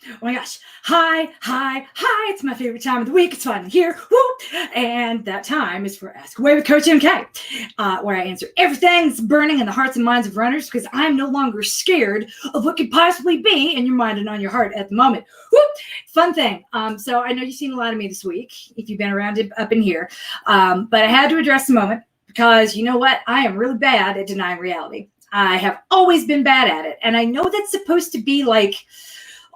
Oh my gosh. Hi. It's my favorite time of the week. It's finally here. Woo! And that time is for Ask Away with Coach MK, where I answer everything that's burning in the hearts and minds of runners because I'm no longer scared of what could possibly be in your mind and on your heart at the moment. Woo! Fun thing. So I know you've seen a lot of me this week if you've been around up in here, but I had to address the moment because you know what? I am really bad at denying reality. I have always been bad at it. And I know that's supposed to be like,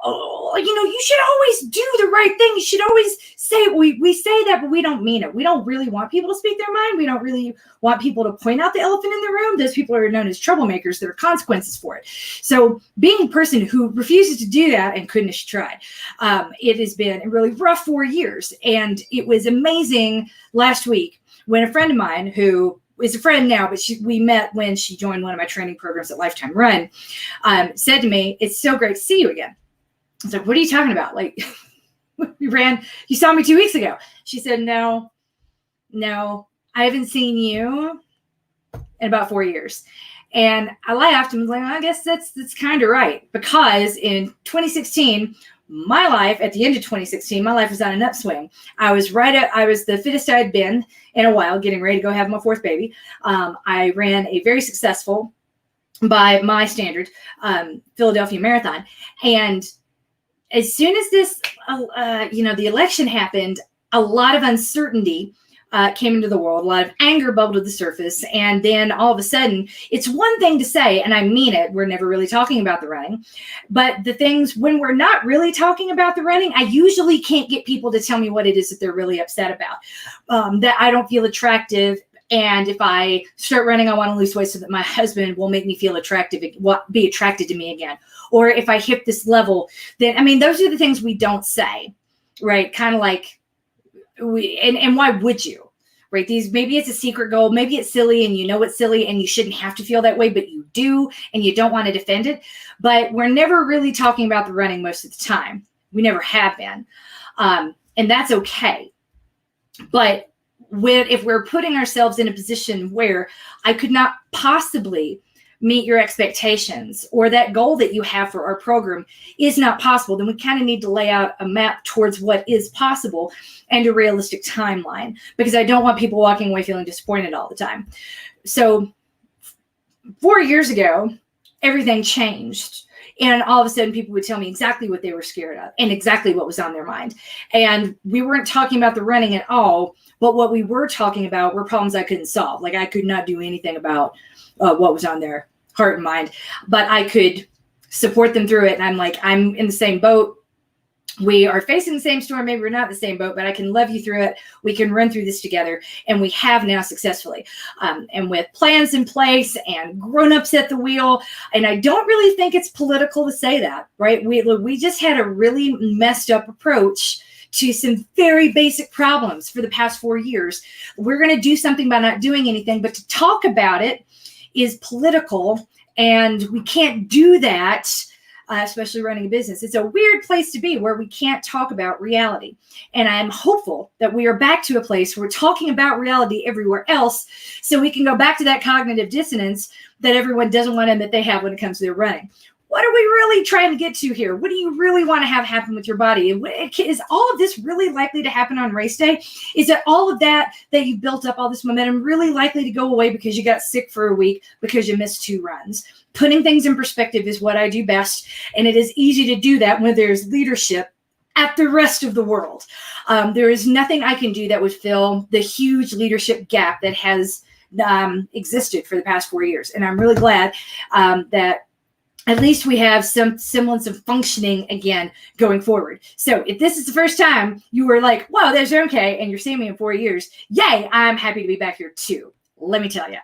oh, you should always do the right thing. You should always say, we say that, but we don't mean it. We don't really want people to speak their mind. We don't really want people to point out the elephant in the room. Those people are known as troublemakers. There are consequences for it. So being a person who refuses to do that, and goodness, tried, it has been a really rough 4 years. And it was amazing last week when a friend of mine who is a friend now, but we met when she joined one of my training programs at Lifetime Run, said to me, "It's so great to see you again." I was like, "What are you talking about? Like, you saw me 2 weeks ago." She said, No, I haven't seen you in about 4 years. And I laughed and was like, I guess that's kind of right. Because in 2016, my life, at the end of 2016, my life was on an upswing. I was the fittest I had been in a while, getting ready to go have my fourth baby. I ran a very successful, by my standard, Philadelphia Marathon. And as soon as this, the election happened, a lot of uncertainty came into the world. A lot of anger bubbled to the surface. And then all of a sudden, it's one thing to say, and I mean it, we're never really talking about the running. But the things, when we're not really talking about the running, I usually can't get people to tell me what it is that they're really upset about. That I don't feel attractive. And if I start running, I want to lose weight so that my husband will make me feel attractive, be attracted to me again. Or if I hit this level, then, those are the things we don't say, right? Kind of like, and why would you, right? Maybe it's a secret goal, maybe it's silly and you know it's silly and you shouldn't have to feel that way, but you do, and you don't want to defend it. But we're never really talking about the running most of the time. We never have been. And that's okay. But if we're putting ourselves in a position where I could not possibly meet your expectations, or that goal that you have for our program is not possible, then we kind of need to lay out a map towards what is possible and a realistic timeline, because I don't want people walking away feeling disappointed all the time. So 4 years ago, everything changed. And all of a sudden, people would tell me exactly what they were scared of and exactly what was on their mind. And we weren't talking about the running at all, but what we were talking about were problems I couldn't solve. Like, I could not do anything about what was on their heart and mind, but I could support them through it. And I'm like, I'm in the same boat. We are facing the same storm. Maybe we're not in the same boat, but I can love you through it. We can run through this together. And we have now successfully. And with plans in place and grown-ups at the wheel. And I don't really think it's political to say that, right? We just had a really messed up approach to some very basic problems for the past 4 years. We're going to do something by not doing anything, but to talk about it is political, and we can't do that, especially running a business. It's a weird place to be where we can't talk about reality. And I'm hopeful that we are back to a place where we're talking about reality everywhere else, so we can go back to that cognitive dissonance that everyone doesn't want to admit they have when it comes to their running. What are we really trying to get to here? What do you really want to have happen with your body? Is all of this really likely to happen on race day? Is it all of that you built up, all this momentum, really likely to go away because you got sick for a week because you missed 2 runs? Putting things in perspective is what I do best. And it is easy to do that when there's leadership at the rest of the world. There is nothing I can do that would fill the huge leadership gap that has existed for the past 4 years. And I'm really glad that at least we have some semblance of functioning again going forward. So if this is the first time you were like, "Whoa, there's MK," and you're seeing me in 4 years, yay, I'm happy to be back here too. Let me tell you,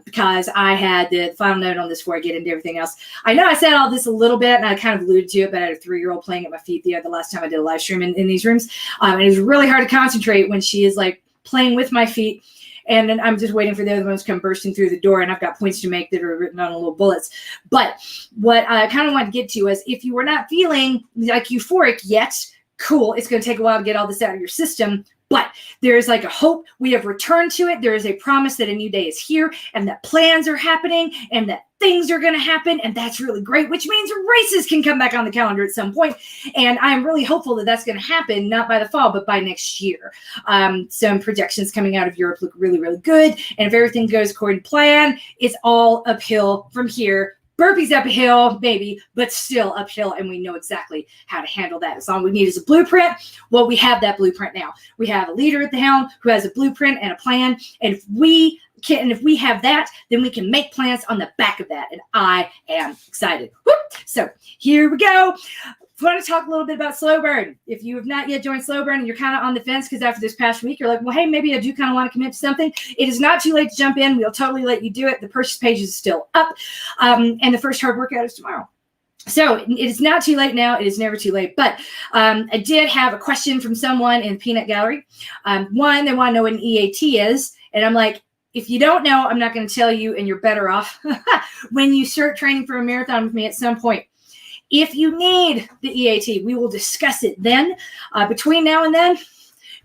because I had the final note on this before I get into everything else. I know I said all this a little bit, and I kind of alluded to it, but I had a 3-year-old playing at my feet the last time I did a live stream in these rooms. And it was really hard to concentrate when she is like playing with my feet. And then I'm just waiting for the other ones to come bursting through the door, and I've got points to make that are written on little bullets. But what I kind of want to get to is, if you were not feeling like euphoric yet, cool, it's going to take a while to get all this out of your system. But there's like a hope. We have returned to it. There is a promise that a new day is here and that plans are happening and that things are going to happen. And that's really great, which means races can come back on the calendar at some point. And I'm really hopeful that that's going to happen, not by the fall, but by next year. Some projections coming out of Europe look really, really good. And if everything goes according to plan, it's all uphill from here. Burpees up a hill, maybe, but still uphill, and we know exactly how to handle that. As all we need is a blueprint. Well, we have that blueprint now. We have a leader at the helm who has a blueprint and a plan, and if we have that, then we can make plans on the back of that, and I am excited. Whoop. So here we go. I want to talk a little bit about slow burn. If you have not yet joined slow burn and you're kind of on the fence because after this past week, you're like, well, hey, maybe I do kind of want to commit to something. It is not too late to jump in. We'll totally let you do it. The purchase page is still up. And the first hard workout is tomorrow. So it is not too late now. It is never too late. But I did have a question from someone in the Peanut Gallery. One, they want to know what an EAT is. And I'm like, if you don't know, I'm not going to tell you, and you're better off when you start training for a marathon with me at some point. If you need the EAT, we will discuss it then. Between now and then,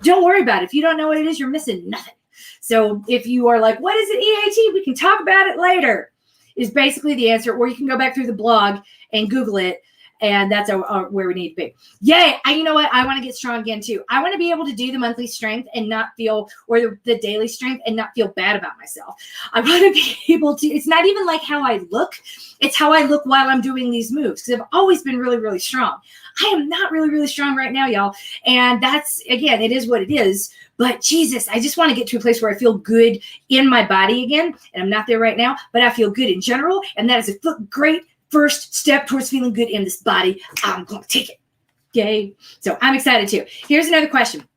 don't worry about it. If you don't know what it is, you're missing nothing. So if you are like, what is an EAT? We can talk about it later, is basically the answer. Or you can go back through the blog and Google it. And that's where we need to be. Yay. You know what? I want to get strong again, too. I want to be able to do the monthly strength and not feel, or the daily strength and not feel bad about myself. I want to be able to, it's not even like how I look. It's how I look while I'm doing these moves. Because I've always been really, really strong. I am not really, really strong right now, y'all. And that's, again, it is what it is. But Jesus, I just want to get to a place where I feel good in my body again. And I'm not there right now, but I feel good in general. And that is a great first step towards feeling good in this body. I'm going to take it. Yay. So I'm excited too. Here's another question.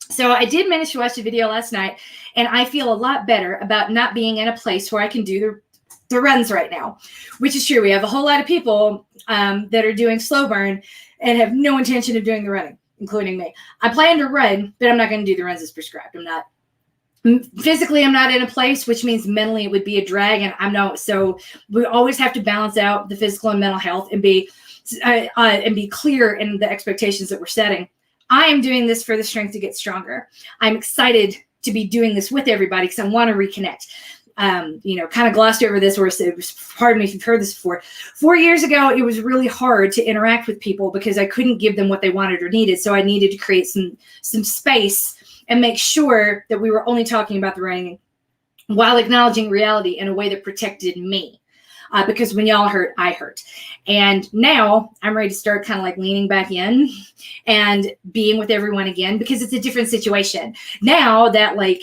So I did manage to watch the video last night, and I feel a lot better about not being in a place where I can do the runs right now, which is true. We have a whole lot of people that are doing slow burn and have no intention of doing the running, including me. I plan to run, but I'm not going to do the runs as prescribed. Physically, I'm not in a place, which means mentally it would be a drag, and I'm not. So we always have to balance out the physical and mental health and be clear in the expectations that we're setting. I am doing this for the strength to get stronger. I'm excited to be doing this with everybody because I want to reconnect. Kind of glossed over this, or it was, pardon me if you've heard this before. 4 years ago, it was really hard to interact with people because I couldn't give them what they wanted or needed. So I needed to create some space and make sure that we were only talking about the running while acknowledging reality in a way that protected me. Because when y'all hurt, I hurt. And now I'm ready to start kind of like leaning back in and being with everyone again, because it's a different situation. Now that, like,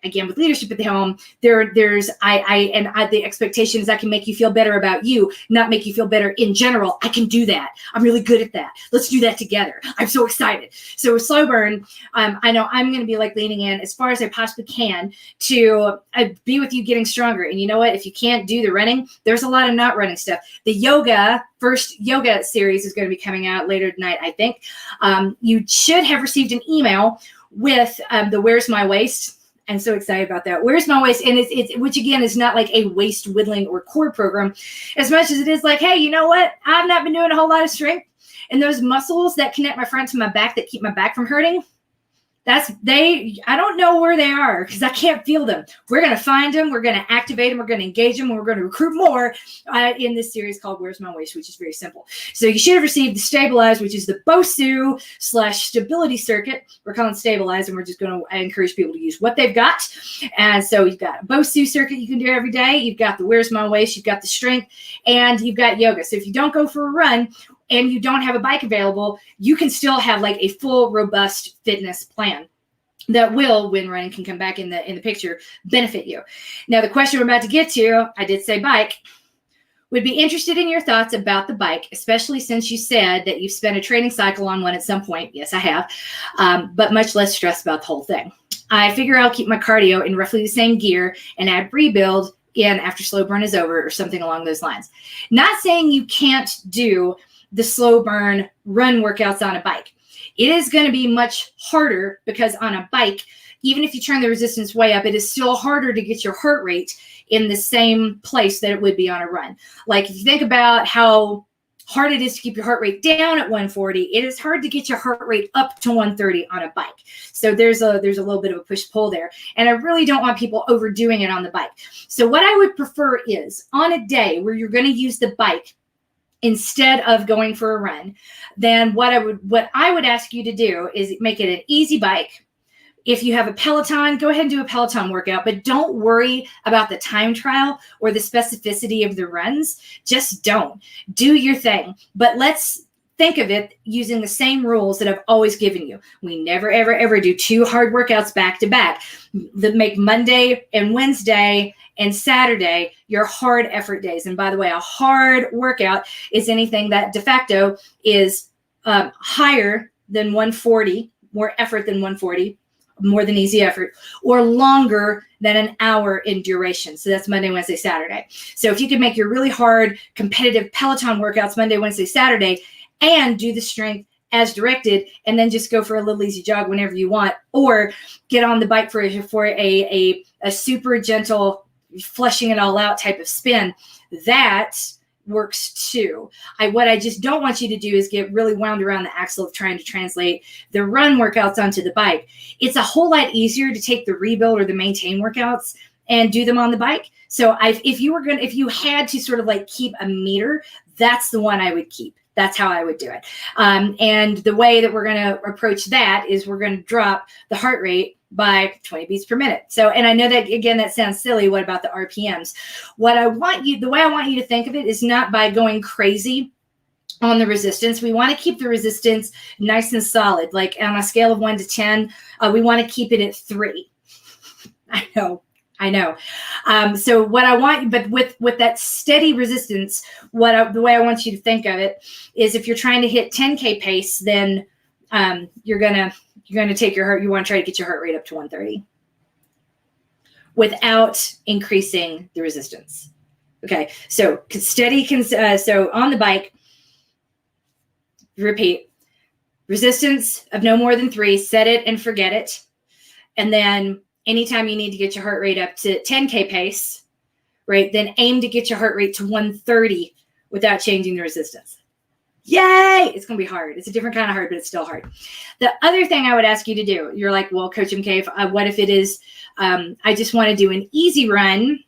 again, with leadership at the helm, there's the expectation is I can make you feel better about you, not make you feel better in general. I can do that. I'm really good at that. Let's do that together. I'm so excited. So with slow burn, I know I'm going to be like leaning in as far as I possibly can to be with you getting stronger. And you know what? If you can't do the running, there's a lot of not running stuff. The first yoga series is going to be coming out later tonight, I think. You should have received an email with the Where's My Waist. I'm so excited about that. Where's My Waist? And it's which again is not like a waist whittling or core program as much as it is like, hey, you know what? I've not been doing a whole lot of strength, and those muscles that connect my front to my back that keep my back from hurting, I don't know where they are because I can't feel them. We're going to find them. We're going to activate them. We're going to engage them. And we're going to recruit more in this series called Where's My Waist, which is very simple. So you should have received the Stabilize, which is the BOSU/stability circuit. We're calling Stabilize, and we're just going to encourage people to use what they've got. And so you've got a BOSU circuit you can do every day. You've got the Where's My Waist. You've got the strength, and you've got yoga. So if you don't go for a run and you don't have a bike available, you can still have like a full, robust fitness plan that will, when running can come back in the picture, benefit you. Now, the question we're about to get to, I did say bike, would be interested in your thoughts about the bike, especially since you said that you've spent a training cycle on one at some point. Yes, I have, but much less stressed about the whole thing. I figure I'll keep my cardio in roughly the same gear and add rebuild in after slow burn is over or something along those lines. Not saying you can't do the slow burn run workouts on a bike. It is going to be much harder because on a bike, even if you turn the resistance way up, it is still harder to get your heart rate in the same place that it would be on a run. Like if you think about how hard it is to keep your heart rate down at 140, it is hard to get your heart rate up to 130 on a bike. So there's a little bit of a push-pull there. And I really don't want people overdoing it on the bike. So what I would prefer is on a day where you're going to use the bike instead of going for a run, then what I would ask you to do is make it an easy bike. If you have a Peloton, go ahead and do a Peloton workout, but don't worry about the time trial or the specificity of the runs. Just don't. Do your thing. But let's think of it using the same rules that I've always given you. We never, ever, ever do 2 hard workouts back to back. That make Monday and Wednesday and Saturday your hard effort days. And by the way, a hard workout is anything that de facto is higher than 140, more effort than 140, more than easy effort, or longer than an hour in duration. So that's Monday, Wednesday, Saturday. So if you can make your really hard competitive Peloton workouts Monday, Wednesday, Saturday, and do the strength as directed, and then just go for a little easy jog whenever you want, or get on the bike for a super gentle, flushing it all out type of spin, that works too. What I just don't want you to do is get really wound around the axle of trying to translate the run workouts onto the bike. It's a whole lot easier to take the rebuild or the maintain workouts and do them on the bike. So if you had to sort of like keep a meter, that's the one I would keep. That's how I would do it. And the way that we're going to approach that is we're going to drop the heart rate by 20 beats per minute. So, and I know that, again, that sounds silly. What about the RPMs? The way I want you to think of it is not by going crazy on the resistance. We want to keep the resistance nice and solid. Like on a scale of 1 to 10, we want to keep it at 3. I know. So what I want, but with that steady resistance, the way I want you to think of it is if you're trying to hit 10K pace, then you're gonna take your heart. You want to try to get your heart rate up to 130 without increasing the resistance. Okay, so steady. So on the bike, repeat resistance of no more than 3. Set it and forget it, and then anytime you need to get your heart rate up to 10K pace, right, then aim to get your heart rate to 130 without changing the resistance. Yay! It's going to be hard. It's a different kind of hard, but it's still hard. The other thing I would ask you to do, you're like, well, Coach MK, what if it is, I just want to do an easy run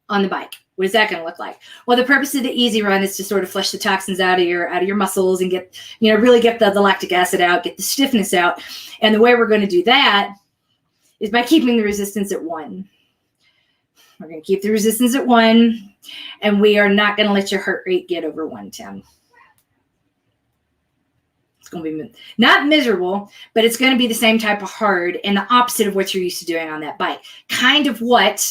on the bike? What is that going to look like? Well, the purpose of the easy run is to sort of flush the toxins out of your muscles and get, really get the lactic acid out, get the stiffness out. And the way we're going to do that is by keeping the resistance at 1. We're going to keep the resistance at 1, and we are not going to let your heart rate get over 110. It's going to be not miserable, but it's going to be the same type of hard and the opposite of what you're used to doing on that bike. Kind of what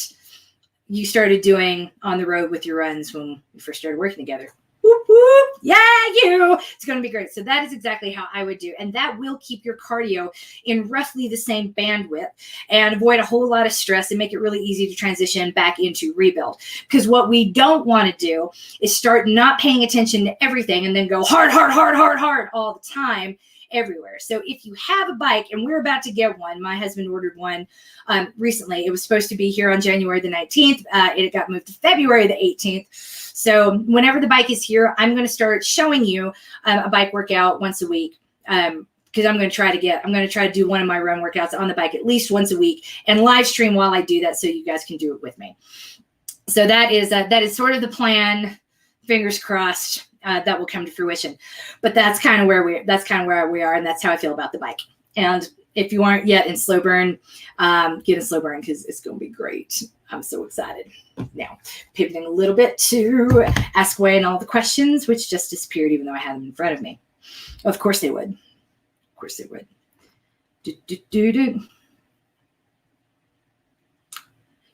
you started doing on the road with your runs when we first started working together. Whoop, whoop. Yeah, you. It's going to be great. So that is exactly how I would do. And that will keep your cardio in roughly the same bandwidth and avoid a whole lot of stress and make it really easy to transition back into rebuild. Because what we don't want to do is start not paying attention to everything and then go hard all the time everywhere. So if you have a bike, and we're about to get one, my husband ordered one recently. It was supposed to be here on January the 19th. It got moved to February the 18th. So whenever the bike is here, I'm going to start showing you a bike workout once a week. Because I'm going to try to do one of my run workouts on the bike at least once a week and live stream while I do that, so you guys can do it with me. So that is sort of the plan. Fingers crossed that will come to fruition. But that's kind of where we are, and that's how I feel about the bike. And if you aren't yet in slow burn, get in slow burn because it's going to be great. I'm so excited. Now, pivoting a little bit to ask away and all the questions, which just disappeared even though I had them in front of me. Of course they would. Of course they would.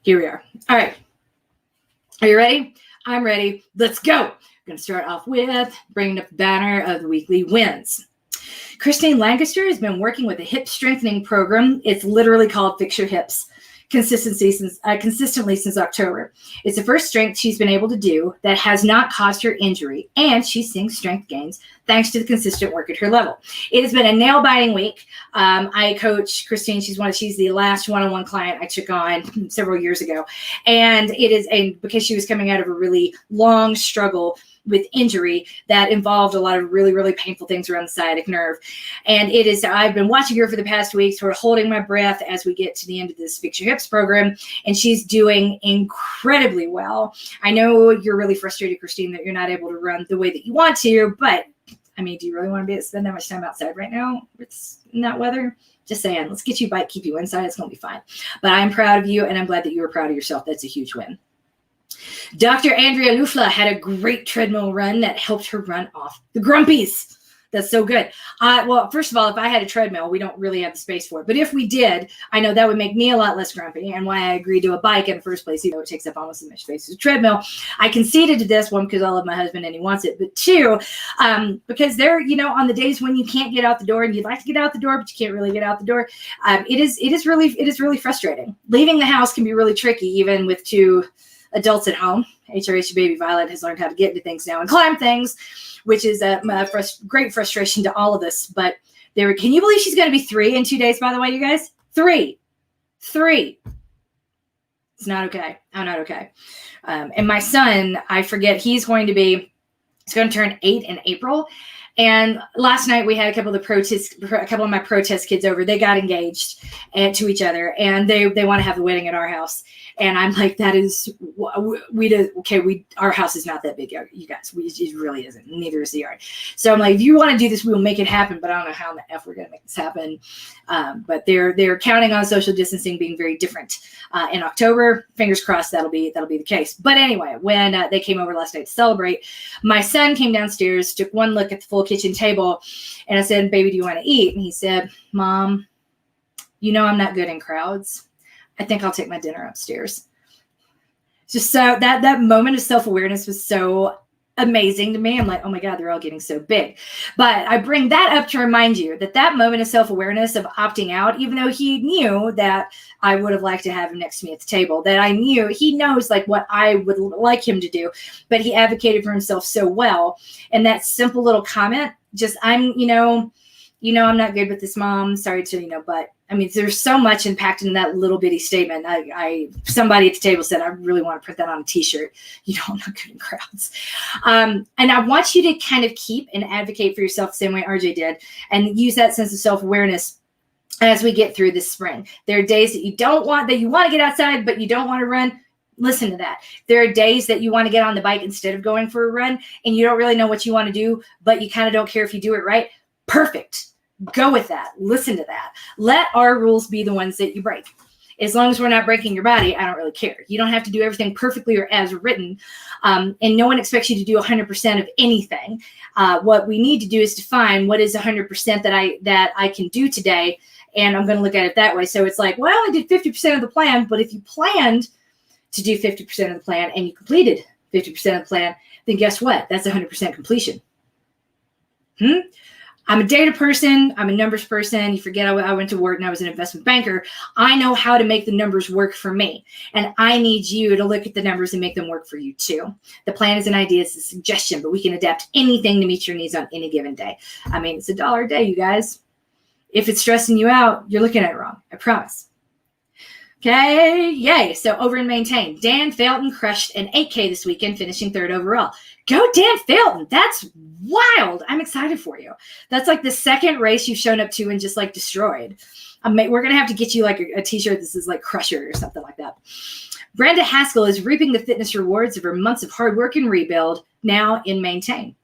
Here we are. All right. Are you ready? I'm ready. Let's go. I'm going to start off with bringing up the banner of the weekly wins. Christine Lancaster has been working with a hip strengthening program. It's literally called Fix Your Hips. Consistently since October. It's the first strength she's been able to do that has not caused her injury, and she's seeing strength gains thanks to the consistent work at her level. It has been a nail-biting week. I coach Christine. She's the last one-on-one client I took on several years ago, and because she was coming out of a really long struggle with injury that involved a lot of really, really painful things around the sciatic nerve. And I've been watching her for the past week, sort of holding my breath as we get to the end of this Fix Your Hips program. And she's doing incredibly well. I know you're really frustrated, Christine, that you're not able to run the way that you want to, but I mean, do you really want to spend that much time outside right now? It's in that weather. Just saying, let's get you a bike, keep you inside. It's going to be fine. But I'm proud of you, and I'm glad that you were proud of yourself. That's a huge win. Dr. Andrea Lufla had a great treadmill run that helped her run off the grumpies. That's so good. Well, first of all, if I had a treadmill, we don't really have the space for it. But if we did, I know that would make me a lot less grumpy, and why I agreed to a bike in the first place, even though it takes up almost as much space as a treadmill. I conceded to this one because I love my husband and he wants it. But two, because they're, on the days when you can't get out the door and you'd like to get out the door, but you can't really get out the door, it is really frustrating. Leaving the house can be really tricky, even with two adults at home. HRH baby Violet has learned how to get into things now and climb things, which is a great frustration to all of us. But can you believe she's going to be 3 in 2 days, by the way, you guys? 3. It's not okay. I'm not okay. And my son, I forget, he's going to turn 8 in April. And last night we had a couple of my protest kids over. They got engaged to each other, and they want to have the wedding at our house. And I'm like, that is, our house is not that big, you guys. It really isn't. Neither is the yard. So I'm like, if you want to do this, we will make it happen. But I don't know how in the F we're going to make this happen. But they're counting on social distancing being very different in October. Fingers crossed that'll be the case. But anyway, when they came over last night to celebrate, my son came downstairs, took one look at the full kitchen table, and I said, "Baby, do you want to eat?" And he said, "Mom, I'm not good in crowds. I think I'll take my dinner upstairs." Just so that moment of self-awareness was so amazing to me. I'm like, oh my God, they're all getting so big. But I bring that up to remind you that moment of self-awareness of opting out, even though he knew that I would have liked to have him next to me at the table, that I knew he knows like what I would like him to do, but he advocated for himself so well. And that simple little comment, just I'm not good with this, Mom. Sorry to, but I mean, there's so much impact in that little bitty statement. Somebody at the table said, I really want to print that on a t-shirt. I'm not good in crowds. And I want you to kind of keep and advocate for yourself the same way RJ did, and use that sense of self-awareness as we get through this spring. There are days that you want to get outside, but you don't want to run. Listen to that. There are days that you want to get on the bike instead of going for a run, and you don't really know what you want to do, but you kind of don't care if you do it right. Perfect. Go with that. Listen to that. Let our rules be the ones that you break. As long as we're not breaking your body, I don't really care. You don't have to do everything perfectly or as written. And no one expects you to do 100% of anything. What we need to do is define what is 100% that I can do today. And I'm going to look at it that way. So it's like, well, I did 50% of the plan, but if you planned to do 50% of the plan and you completed 50% of the plan, then guess what? That's 100% completion. I'm a data person. I'm a numbers person. You forget I went to work and I was an investment banker. I know how to make the numbers work for me. And I need you to look at the numbers and make them work for you too. The plan is an idea. It's a suggestion, but we can adapt anything to meet your needs on any given day. I mean, it's $1 a day, you guys. If it's stressing you out, you're looking at it wrong. I promise. Okay, yay. So over in Maintain, Dan Felton crushed an 8K this weekend, finishing 3rd overall. Go Dan Felton. That's wild. I'm excited for you. That's like the second race you've shown up to and just like destroyed. We're going to have to get you like a t-shirt. This is like Crusher or something like that. Brenda Haskell is reaping the fitness rewards of her months of hard work and rebuild now in Maintain.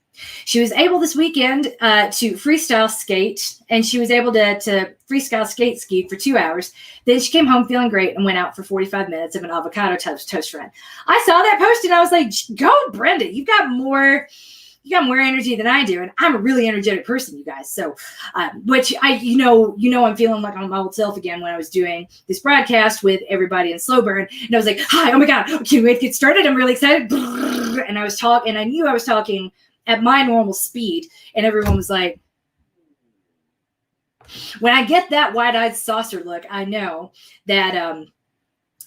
She was able this weekend to freestyle skate, and she was able to freestyle ski for 2 hours. Then she came home feeling great and went out for 45 minutes of an avocado toast run. I saw that post and I was like, go Brenda, you got more energy than I do. And I'm a really energetic person, you guys. So, which I'm feeling like I'm my old self again when I was doing this broadcast with everybody in Slow Burn. And I was like, hi, oh my God, can we wait to get started? I'm really excited. And I knew I was talking at my normal speed, and everyone was like, when I get that wide-eyed saucer look, I know that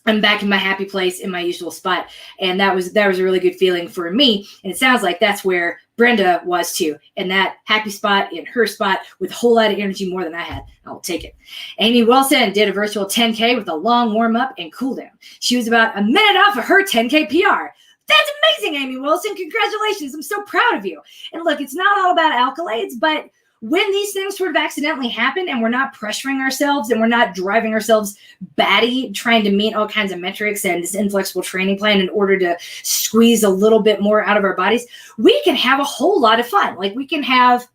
I'm back in my happy place in my usual spot. And that was a really good feeling for me. And it sounds like that's where Brenda was too, in that happy spot, in her spot, with a whole lot of energy more than I had. I'll take it. Amy Wilson did a virtual 10K with a long warm-up and cool down. She was about a minute off of her 10K PR. That's amazing, Amy Wilson. Congratulations. I'm so proud of you. And look, it's not all about accolades, but when these things sort of accidentally happen and we're not pressuring ourselves and we're not driving ourselves batty, trying to meet all kinds of metrics and this inflexible training plan in order to squeeze a little bit more out of our bodies, we can have a whole lot of fun. Like we can have,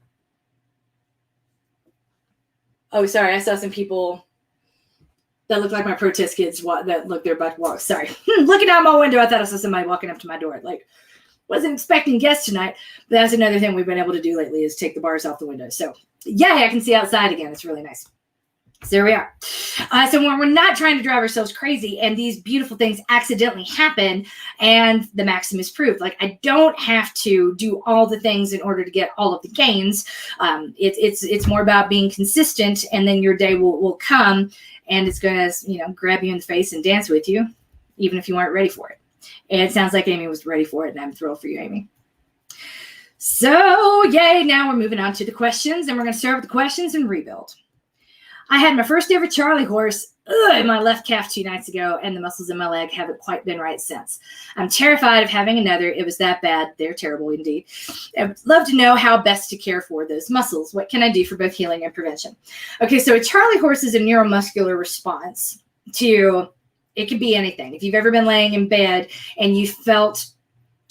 oh, sorry, I saw some people that look like my protest kids that look their butt walks. Sorry. Looking out my window, I thought I saw somebody walking up to my door. Like, wasn't expecting guests tonight, but that's another thing we've been able to do lately is take the bars off the window. So, yay, I can see outside again. It's really nice. So there we are. So when we're not trying to drive ourselves crazy and these beautiful things accidentally happen and the maxim is proved, like I don't have to do all the things in order to get all of the gains. It's more about being consistent, and then your day will come and it's going to, grab you in the face and dance with you, even if you weren't ready for it. And it sounds like Amy was ready for it, and I'm thrilled for you, Amy. So, yay, now we're moving on to the questions, and we're going to start with the questions and rebuild. I had my first ever Charlie horse in my left calf 2 nights ago, and the muscles in my leg haven't quite been right since. I'm terrified of having another. It was that bad. They're terrible indeed. I'd love to know how best to care for those muscles. What can I do for both healing and prevention? Okay, so a Charlie horse is a neuromuscular response to, it could be anything. If you've ever been laying in bed and you felt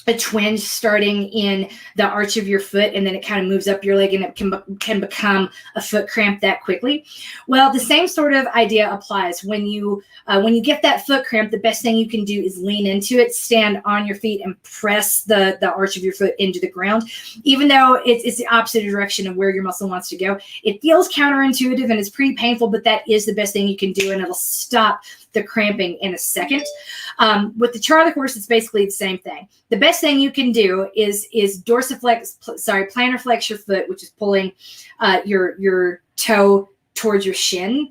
a twinge starting in the arch of your foot, and then it kind of moves up your leg and it can become a foot cramp that quickly. Well, the same sort of idea applies. When you get that foot cramp, the best thing you can do is lean into it, stand on your feet, and press the arch of your foot into the ground. Even though it's the opposite direction of where your muscle wants to go, it feels counterintuitive and it's pretty painful, but that is the best thing you can do, and it'll stop the cramping in a second. With the Charlie horse, it's basically the same thing. The best thing you can do is plantar flex your foot, which is pulling your toe towards your shin,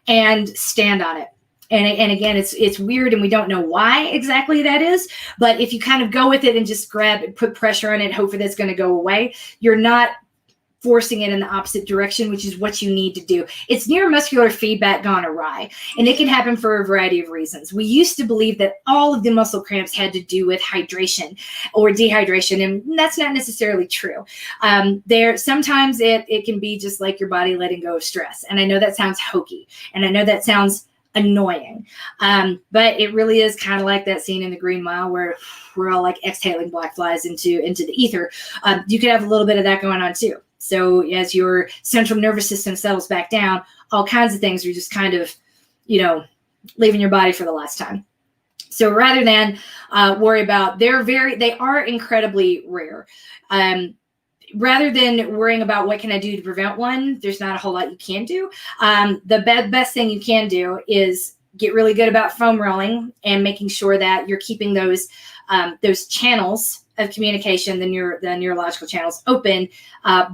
and stand on it. And again, it's weird, and we don't know why exactly that is. But if you kind of go with it and just grab it, put pressure on it, hopefully that's going to go away. You're not forcing it in the opposite direction, which is what you need to do. It's neuromuscular feedback gone awry, and it can happen for a variety of reasons. We used to believe that all of the muscle cramps had to do with hydration or dehydration, and that's not necessarily true. Sometimes it can be just like your body letting go of stress. And I know that sounds hokey, and I know that sounds annoying, but it really is kind of like that scene in the Green Mile where we're all like exhaling black flies into the ether. You could have a little bit of that going on too. So as your central nervous system settles back down, all kinds of things are just kind of, leaving your body for the last time. So rather than worry about, they are incredibly rare. Rather than worrying about what can I do to prevent one, there's not a whole lot you can do. The best thing you can do is get really good about foam rolling and making sure that you're keeping those channels of communication, the neurological channels open,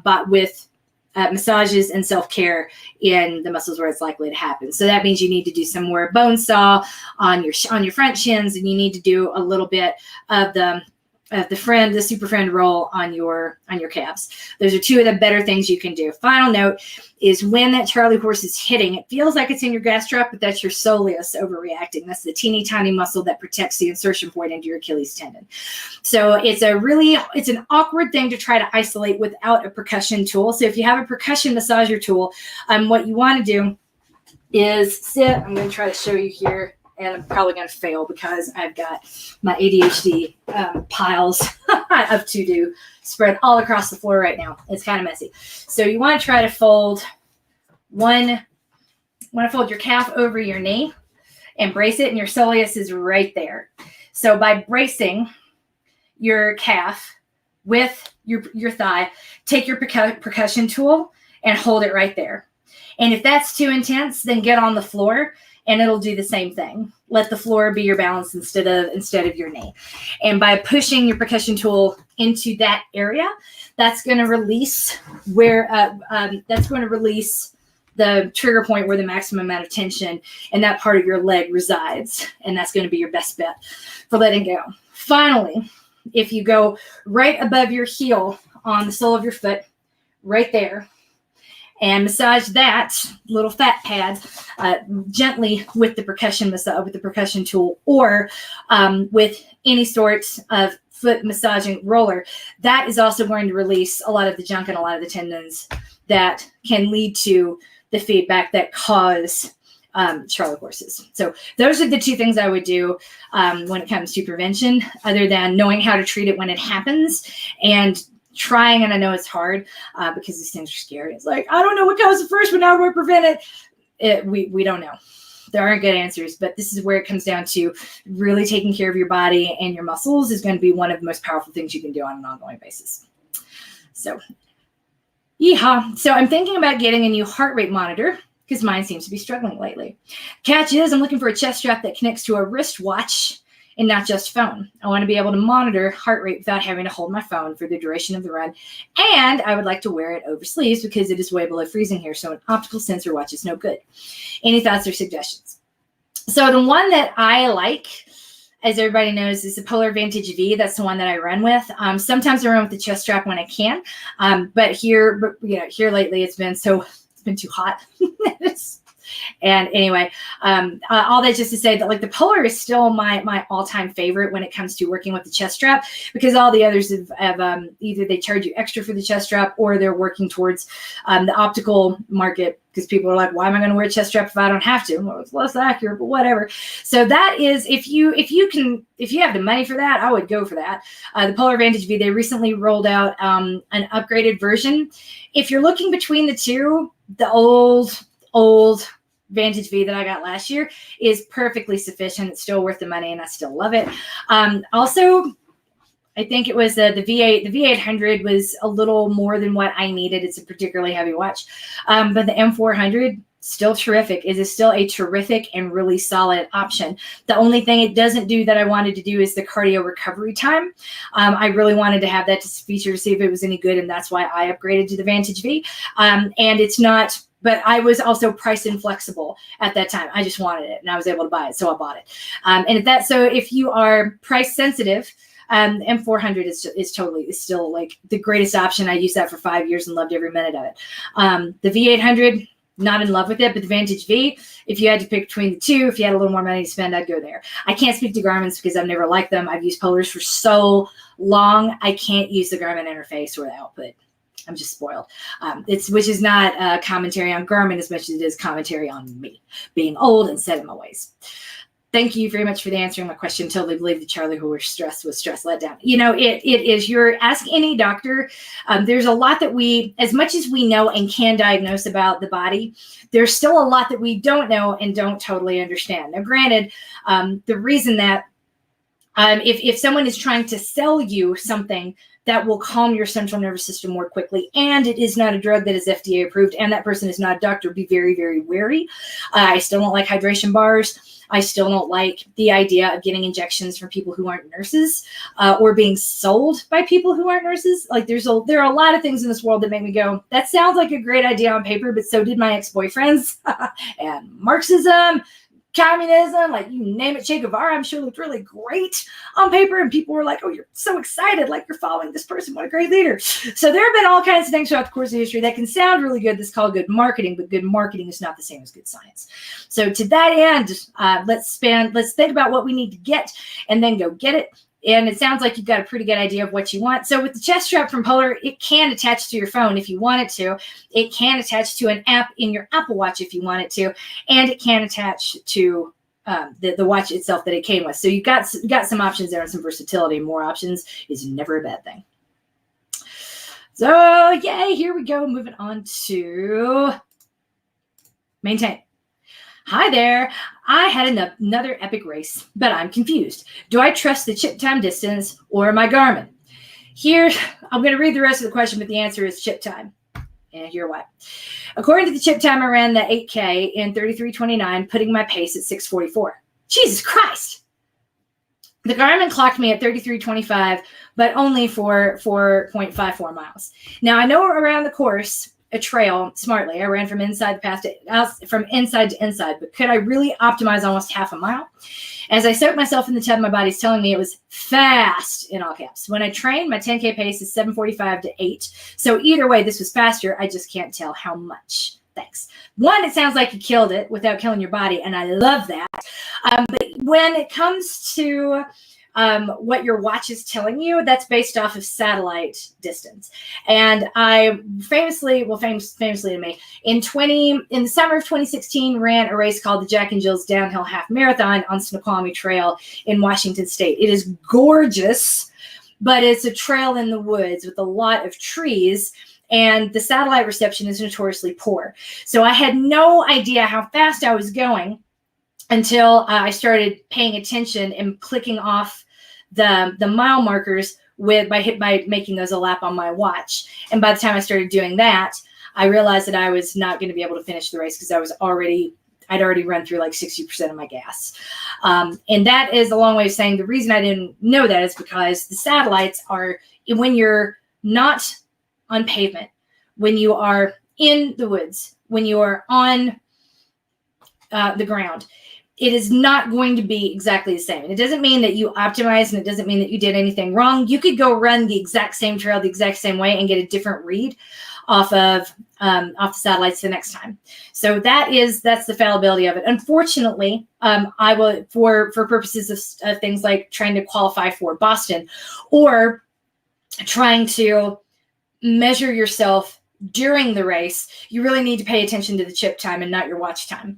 but with massages and self-care in the muscles where it's likely to happen. So that means you need to do some more bone saw on your front shins, and you need to do a little bit of the super friend roll on your calves. Those are 2 of the better things you can do. Final note is when that Charlie horse is hitting, it feels like it's in your gastroc, but that's your soleus overreacting. That's the teeny tiny muscle that protects the insertion point into your Achilles tendon. So it's an awkward thing to try to isolate without a percussion tool. So if you have a percussion massager tool, what you want to do is sit. I'm going to try to show you here. And I'm probably going to fail because I've got my ADHD piles of to-do spread all across the floor right now. It's kind of messy. So you want to try to fold your calf over your knee and brace it, and your soleus is right there. So by bracing your calf with your thigh, take your percussion tool and hold it right there. And if that's too intense, then get on the floor, and it'll do the same thing. Let the floor be your balance instead of your knee. And by pushing your percussion tool into that area, that's going to release the trigger point where the maximum amount of tension in that part of your leg resides. And that's going to be your best bet for letting go. Finally, if you go right above your heel on the sole of your foot, right there, and massage that little fat pad gently with the percussion tool, or with any sort of foot massaging roller. That is also going to release a lot of the junk and a lot of the tendons that can lead to the feedback that cause Charlie horses. So those are the two things I would do when it comes to prevention, other than knowing how to treat it when it happens and trying. And I know it's hard because these things are scary. It's like, I don't know what causes first, but now we're prevent it. We don't know. There aren't good answers, but this is where it comes down to really taking care of your body and your muscles is going to be one of the most powerful things you can do on an ongoing basis. So, yeehaw. So I'm thinking about getting a new heart rate monitor because mine seems to be struggling lately. Catch is I'm looking for a chest strap that connects to a wristwatch and not just phone. I want to be able to monitor heart rate without having to hold my phone for the duration of the run. And I would like to wear it over sleeves because it is way below freezing here. So an optical sensor watch is no good. Any thoughts or suggestions? So the one that I like, as everybody knows, is the Polar Vantage V. That's the one that I run with. Sometimes I run with the chest strap when I can. But here lately it's been too hot. And anyway, all that just to say that like the Polar is still my all-time favorite when it comes to working with the chest strap, because all the others have either they charge you extra for the chest strap or they're working towards the optical market, because people are like, why am I going to wear a chest strap if I don't have to? Well, it's less accurate, but whatever. So that is, if you have the money for that, I would go for that. The Polar Vantage V, they recently rolled out an upgraded version. If you're looking between the two, the old Vantage V that I got last year is perfectly sufficient. It's still worth the money and I still love it. Also, I think it was the V8. The V800 was a little more than what I needed. It's a particularly heavy watch. But the M400, still terrific. It is still a terrific and really solid option. The only thing it doesn't do that I wanted to do is the cardio recovery time. I really wanted to have that feature to see if it was any good, and that's why I upgraded to the Vantage V. And it's not... But I was also price inflexible at that time. I just wanted it and I was able to buy it. So I bought it. So if you are price sensitive, M400 is still like the greatest option. I used that for 5 years and loved every minute of it. The V800, not in love with it, but the Vantage V, if you had to pick between the two, if you had a little more money to spend, I'd go there. I can't speak to Garmin's because I've never liked them. I've used Polars for so long. I can't use the Garmin interface or the output. I'm just spoiled. Which is not a commentary on Garmin as much as it is commentary on me being old and set in my ways. Thank you very much for answering my question. Totally believe the Charlie who was stress let down. You know, it is ask any doctor. There's a lot that as much as we know and can diagnose about the body, there's still a lot that we don't know and don't totally understand. Now, granted, the reason that if someone is trying to sell you something that will calm your central nervous system more quickly, and it is not a drug that is FDA approved, and that person is not a doctor, be very, very wary. I still don't like hydration bars. I still don't like the idea of getting injections from people who aren't nurses or being sold by people who aren't nurses. Like there are a lot of things in this world that make me go, that sounds like a great idea on paper, but so did my ex-boyfriends and Marxism, communism, like you name it. Che Guevara, I'm sure looked really great on paper, and people were like, oh, you're so excited, like you're following this person, what a great leader. So there have been all kinds of things throughout the course of history that can sound really good. That's called good marketing, but good marketing is not the same as good science. So to that end, let's think about what we need to get and then go get it. And it sounds like you've got a pretty good idea of what you want. So with the chest strap from Polar, it can attach to your phone if you want it to. It can attach to an app in your Apple Watch if you want it to. And it can attach to the watch itself that it came with. So you've got some options there and some versatility. More options is never a bad thing. So yay, here we go. Moving on to maintain. Hi there. I had another epic race, but I'm confused. Do I trust the chip time distance or my Garmin? Here, I'm going to read the rest of the question, but the answer is chip time. And here why. According to the chip time, I ran the 8K in 33:29, putting my pace at 6:44. Jesus Christ. The Garmin clocked me at 33:25, but only for 4.54 miles. Now, I know around the course, a trail smartly. I ran from inside the path from inside to inside, but could I really optimize almost half a mile? As I soaked myself in the tub, my body's telling me it was fast, in all caps. When I train, my 10K pace is 7:45 to 8. So either way, this was faster. I just can't tell how much. Thanks. One, it sounds like you killed it without killing your body, and I love that. But when it comes to what your watch is telling you, that's based off of satellite distance. And I famously to me, in the summer of 2016, ran a race called the Jack and Jill's Downhill Half Marathon on Snoqualmie Trail in Washington State. It is gorgeous, but it's a trail in the woods with a lot of trees, and the satellite reception is notoriously poor. So I had no idea how fast I was going until I started paying attention and clicking off the mile markers by making those a lap on my watch. And by the time I started doing that, I realized that I was not going to be able to finish the race because I'd already run through like 60% of my gas. And that is a long way of saying the reason I didn't know that is because the satellites are, when you're not on pavement, when you are in the woods, when you are on the ground, it is not going to be exactly the same. And it doesn't mean that you optimized, and it doesn't mean that you did anything wrong. You could go run the exact same trail the exact same way and get a different read off the satellites the next time. So that's the fallibility of it. Unfortunately, I will, for purposes of things like trying to qualify for Boston or trying to measure yourself during the race, you really need to pay attention to the chip time and not your watch time.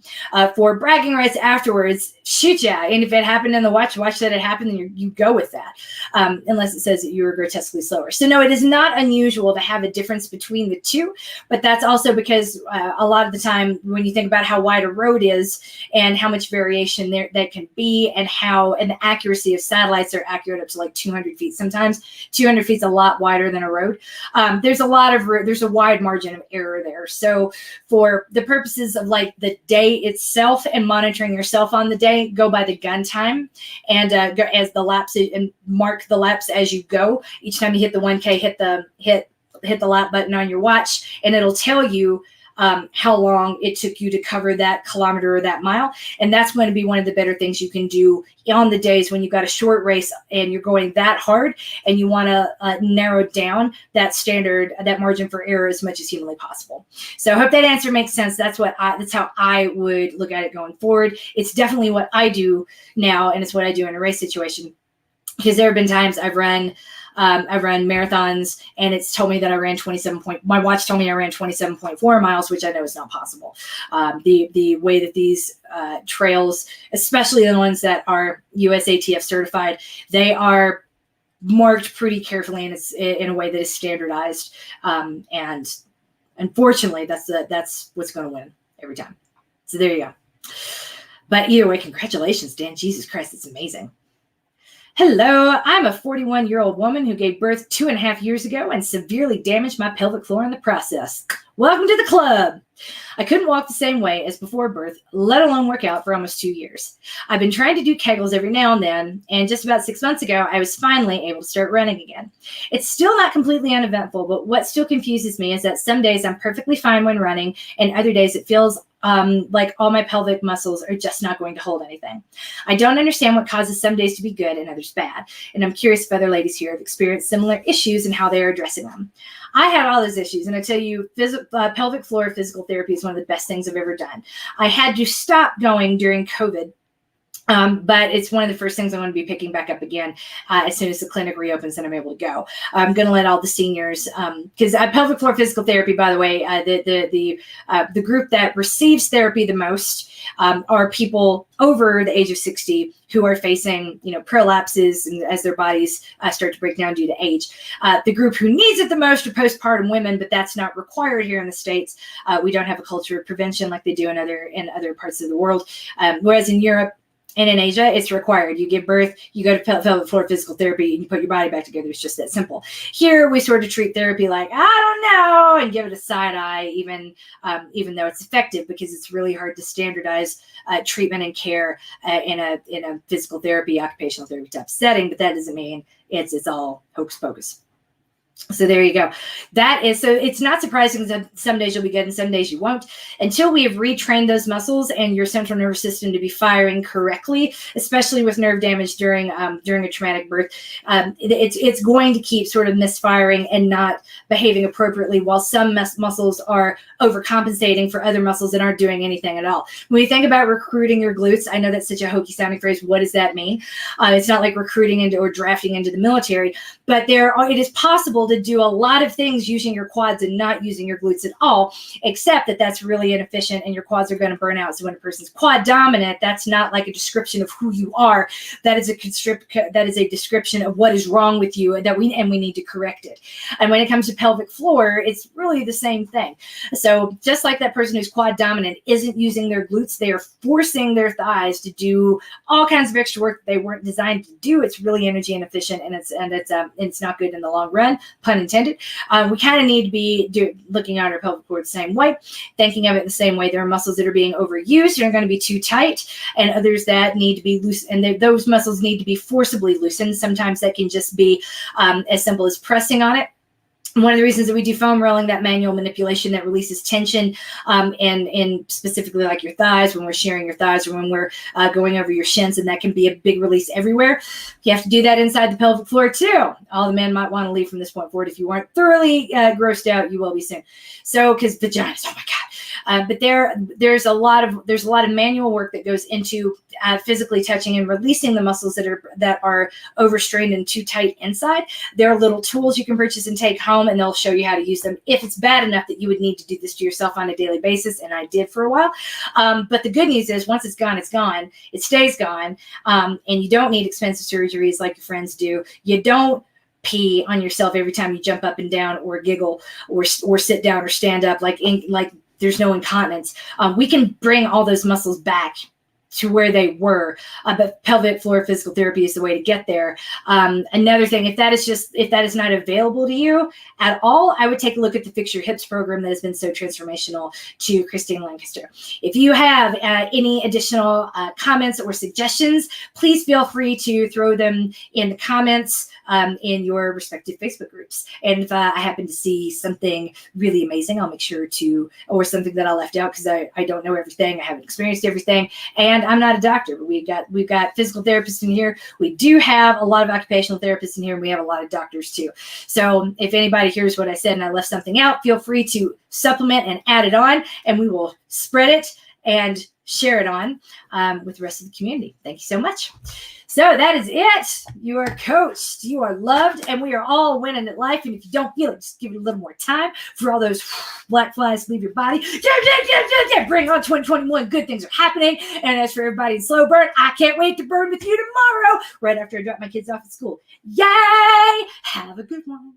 For bragging rights afterwards, shoot, yeah. And if it happened in the watch that it happened, then you go with that, unless it says that you were grotesquely slower. So no, it is not unusual to have a difference between the two, but that's also because a lot of the time when you think about how wide a road is and how much variation that can be, and how an accuracy of satellites are accurate up to like 200 feet. Sometimes 200 feet is a lot wider than a road. There's a wide margin of error there. So for the purposes of like the day itself and monitoring yourself on the day, go by the gun time and go as the laps and mark the laps as you go. Each time you hit the 1K, hit the lap button on your watch, and it'll tell you how long it took you to cover that kilometer or that mile. And that's going to be one of the better things you can do on the days when you've got a short race and you're going that hard and you want to narrow down that margin for error as much as humanly possible. So I hope that answer makes sense. That's how I would look at it going forward. It's definitely what I do now, and it's what I do in a race situation, because there have been times I've run marathons and it's told me that I ran my watch told me I ran 27.4 miles, which I know is not possible. The way that these trails, especially the ones that are USATF certified, they are marked pretty carefully, and it's in a way that is standardized. And unfortunately, that's what's going to win every time. So there you go. But either way, congratulations, Dan. Jesus Christ, it's amazing. Hello, I'm a 41-year-old woman who gave birth 2.5 years ago and severely damaged my pelvic floor in the process. Welcome to the club. I couldn't walk the same way as before birth, let alone work out for almost 2 years. I've been trying to do Kegels every now and then, and just about 6 months ago, I was finally able to start running again. It's still not completely uneventful, but what still confuses me is that some days I'm perfectly fine when running, and other days it feels like all my pelvic muscles are just not going to hold anything. I don't understand what causes some days to be good and others bad, and I'm curious if other ladies here have experienced similar issues and how they are addressing them. I had all those issues, and I tell you, pelvic floor physical therapy is one of the best things I've ever done. I had to stop going during COVID, but it's one of the first things I'm going to be picking back up again as soon as the clinic reopens and I'm able to go. I'm going to let all the seniors, because pelvic floor physical therapy, by the way, the group that receives therapy the most are people over the age of 60 who are facing, prolapses and as their bodies start to break down due to age. The group who needs it the most are postpartum women, but that's not required here in the States. We don't have a culture of prevention like they do in other parts of the world. Whereas in Europe and in Asia, it's required. You give birth, you go to pelvic floor physical therapy, and you put your body back together. It's just that simple. Here, we sort of treat therapy like, I don't know, and give it a side eye, even though it's effective, because it's really hard to standardize treatment and care in a physical therapy, occupational therapy type setting. But that doesn't mean it's all hocus pocus. So there you go. So it's not surprising that some days you'll be good and some days you won't, until we have retrained those muscles and your central nervous system to be firing correctly, especially with nerve damage during a traumatic birth. It's going to keep sort of misfiring and not behaving appropriately, while some muscles are overcompensating for other muscles that aren't doing anything at all. When you think about recruiting your glutes, I know that's such a hokey sounding phrase. What does that mean? It's not like recruiting into or drafting into the military, but it is possible to do a lot of things using your quads and not using your glutes at all, except that that's really inefficient and your quads are going to burn out. So when a person's quad dominant, that's not like a description of who you are. That is a description of what is wrong with you, and we need to correct it. And when it comes to pelvic floor, it's really the same thing. So just like that person who's quad dominant isn't using their glutes, they are forcing their thighs to do all kinds of extra work that they weren't designed to do. It's really energy inefficient, and it's not good in the long run, pun intended. We kind of need to be looking at our pelvic floor the same way, thinking of it the same way. There are muscles that are being overused and are going to be too tight, and others that need to be loose, and those muscles need to be forcibly loosened. Sometimes that can just be as simple as pressing on it. One of the reasons that we do foam rolling, that manual manipulation that releases tension, and specifically like your thighs, when we're shearing your thighs or when we're going over your shins, and that can be a big release everywhere. You have to do that inside the pelvic floor too. All the men might want to leave from this point forward. If you weren't thoroughly grossed out, you will be soon. So, because vaginas, oh my God. But there's a lot of manual work that goes into physically touching and releasing the muscles that are overstrained and too tight inside. There are little tools you can purchase and take home, and they'll show you how to use them if it's bad enough that you would need to do this to yourself on a daily basis, and I did for a while. But the good news is once it's gone, it's gone. It stays gone, and you don't need expensive surgeries like your friends do. You don't pee on yourself every time you jump up and down or giggle or sit down or stand up like there's no incontinence. We can bring all those muscles back to where they were, but pelvic floor physical therapy is the way to get there. Another thing, if that is not available to you at all, I would take a look at the Fix Your Hips program that has been so transformational to Christine Lancaster. If you have any additional comments or suggestions, please feel free to throw them in the comments in your respective Facebook groups. And if I happen to see something really amazing, I'll make sure to, or something that I left out because I don't know everything, I haven't experienced everything, and I'm not a doctor, but we've got physical therapists in here. We do have a lot of occupational therapists in here, and we have a lot of doctors too. So if anybody hears what I said and I left something out, feel free to supplement and add it on, and we will spread it and share it on with the rest of the community. Thank you so much. So that is it. You are coached, you are loved, and we are all winning at life. And if you don't feel it, just give it a little more time for all those black flies to leave your body. Bring on 2021. Good things are happening. And as for everybody in slow burn, I can't wait to burn with you tomorrow, right after I drop my kids off at school. Yay! Have a good one.